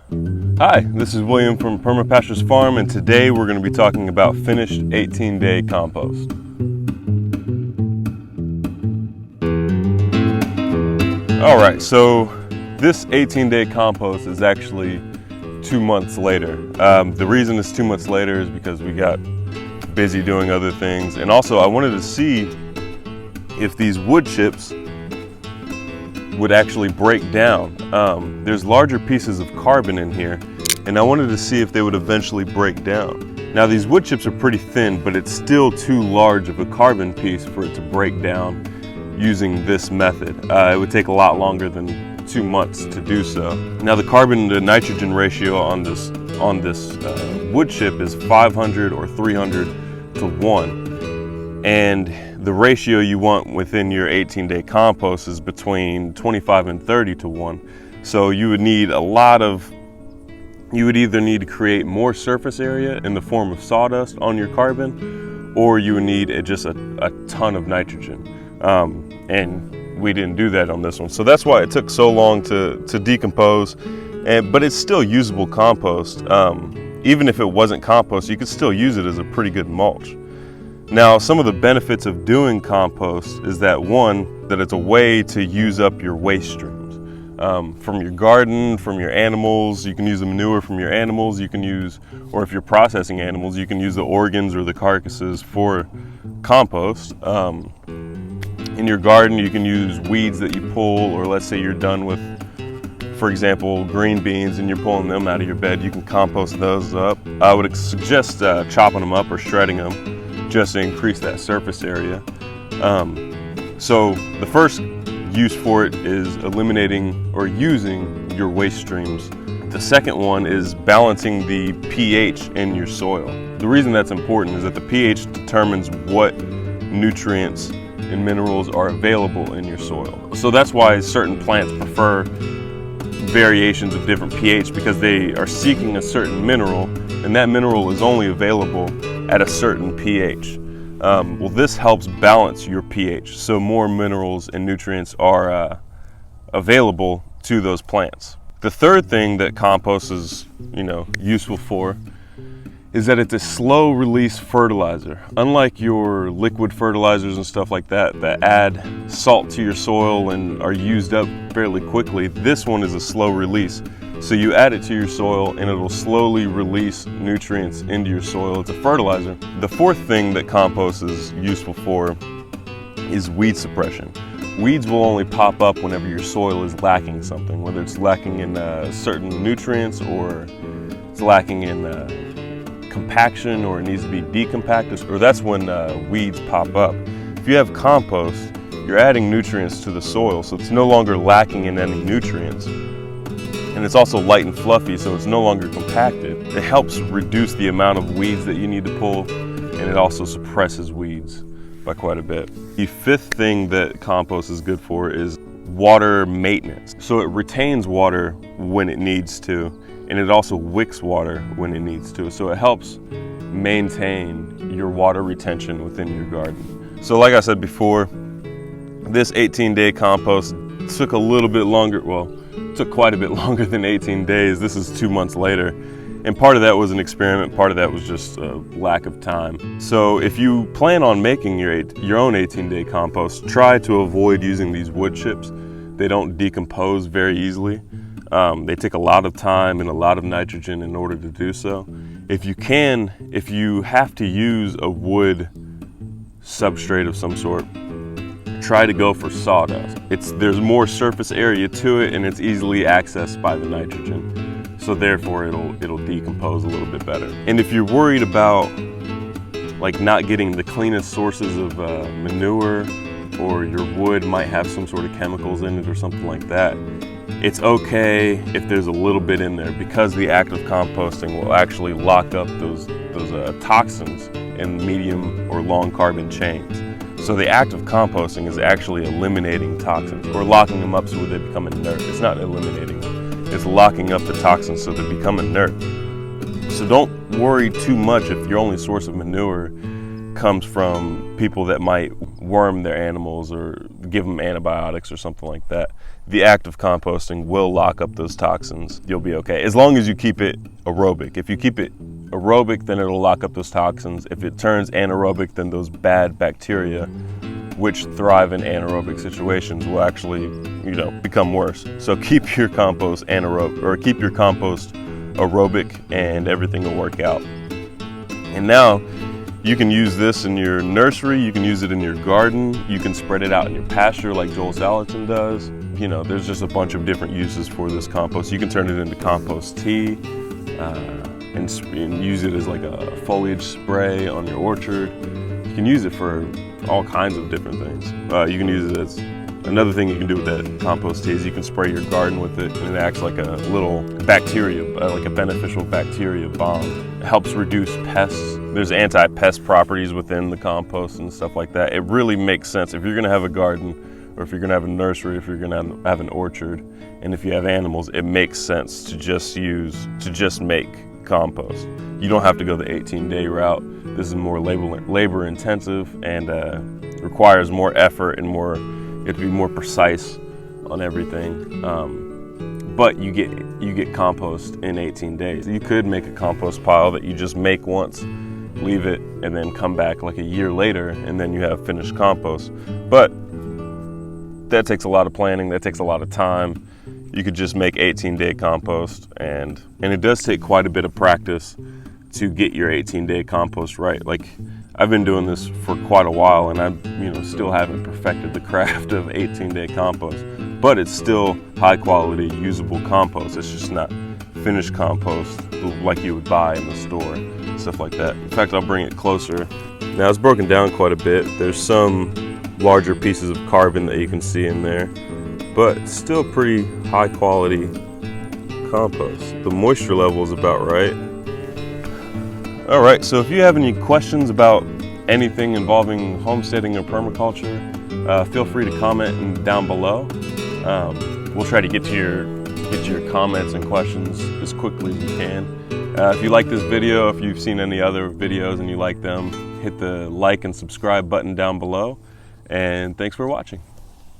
Hi, this is William from Perma Pastures Farm, and today we're going to be talking about finished 18-day compost. All right, so this 18-day compost is actually 2 months later. The reason it's 2 months later is because we got busy doing other things, and also I wanted to see if these wood chips would actually break down. There's larger pieces of carbon in here, and I wanted to see if they would eventually break down. Now these wood chips are pretty thin, but it's still too large of a carbon piece for it to break down using this method. It would take a lot longer than 2 months to do so. Now the carbon to nitrogen ratio on this wood chip is 500 or 300 to 1. And the ratio you want within your 18-day compost is between 25 and 30 to 1. So you would need you would either need to create more surface area in the form of sawdust on your carbon, or you would need just a ton of nitrogen. And we didn't do that on this one. So that's why it took so long to decompose, but it's still usable compost. Even if it wasn't compost, you could still use it as a pretty good mulch. Now, some of the benefits of doing compost is that that it's a way to use up your waste streams. From your garden, from your animals, you can use the manure from your animals, or if you're processing animals, you can use the organs or the carcasses for compost. In your garden, you can use weeds that you pull, or let's say you're done with, for example, green beans and you're pulling them out of your bed, you can compost those up. I would suggest chopping them up or shredding them, just to increase that surface area. So the first use for it is eliminating or using your waste streams. The second one is balancing the pH in your soil. The reason that's important is that the pH determines what nutrients and minerals are available in your soil. So that's why certain plants prefer variations of different pH, because they are seeking a certain mineral, and that mineral is only available at a certain pH. Well, this helps balance your pH, so more minerals and nutrients are available to those plants. The third thing that compost is, useful for is that it's a slow release fertilizer. Unlike your liquid fertilizers and stuff like that add salt to your soil and are used up fairly quickly, this one is a slow release. So you add it to your soil and it'll slowly release nutrients into your soil. It's a fertilizer. The fourth thing that compost is useful for is weed suppression. Weeds will only pop up whenever your soil is lacking something, whether it's lacking in certain nutrients, or it's lacking in compaction, or it needs to be decompacted, or that's when weeds pop up. If you have compost, you're adding nutrients to the soil, so it's no longer lacking in any nutrients. And it's also light and fluffy, so it's no longer compacted. It helps reduce the amount of weeds that you need to pull, and it also suppresses weeds by quite a bit. The fifth thing that compost is good for is water maintenance. So it retains water when it needs to, and it also wicks water when it needs to. So it helps maintain your water retention within your garden. So like I said before, this 18-day compost took a little bit longer, took quite a bit longer than 18 days. This is 2 months later. And part of that was an experiment, part of that was just a lack of time. So if you plan on making your own 18-day compost, try to avoid using these wood chips. They don't decompose very easily. They take a lot of time and a lot of nitrogen in order to do so. If you have to use a wood substrate of some sort, try to go for sawdust. There's more surface area to it, and it's easily accessed by the nitrogen. So therefore it'll decompose a little bit better. And if you're worried about not getting the cleanest sources of manure, or your wood might have some sort of chemicals in it or something like that, it's okay if there's a little bit in there, because the act of composting will actually lock up those toxins in medium or long carbon chains. So the act of composting is actually eliminating toxins, or locking them up so they become inert. It's not eliminating them, it's locking up the toxins so they become inert. So don't worry too much if your only source of manure comes from people that might worm their animals or give them antibiotics or something like that. the act of composting will lock up those toxins. You'll be okay, as long as you keep it aerobic. If you keep it aerobic, then it'll lock up those toxins. If it turns anaerobic, then those bad bacteria, which thrive in anaerobic situations, will actually, become worse. So keep your compost anaerobic, or keep your compost aerobic, and everything will work out. And now you can use this in your nursery, you can use it in your garden, you can spread it out in your pasture like Joel Salatin does. There's just a bunch of different uses for this compost. You can turn it into compost tea and use it as like a foliage spray on your orchard. You can use it for all kinds of different things. You can use it as, another thing you can do with that compost tea is you can spray your garden with it, and it acts like a little bacteria, like a beneficial bacteria bomb. It helps reduce pests. There's anti-pest properties within the compost and stuff like that. It really makes sense if you're gonna have a garden, or if you're gonna have a nursery, if you're gonna have an orchard, and if you have animals, it makes sense to just make compost. You don't have to go the 18-day route. This is more labor intensive and requires more effort and you have to be more precise on everything. But you get compost in 18 days. You could make a compost pile that you just make once, leave it, and then come back like a year later, and then you have finished compost. But that takes a lot of planning, that takes a lot of time. You could just make 18-day compost, and it does take quite a bit of practice to get your 18-day compost right. Like, I've been doing this for quite a while, and I still haven't perfected the craft of 18-day compost, but it's still high quality, usable compost. It's just not finished compost like you would buy in the store, stuff like that. In fact, I'll bring it closer. Now, it's broken down quite a bit. There's some larger pieces of carbon that you can see in there, but it's still pretty high quality compost. The moisture level is about right. All right, so if you have any questions about anything involving homesteading or permaculture, feel free to comment down below. We'll try to get to your comments and questions as quickly as we can. If you like this video, if you've seen any other videos and you like them, hit the like and subscribe button down below. And thanks for watching.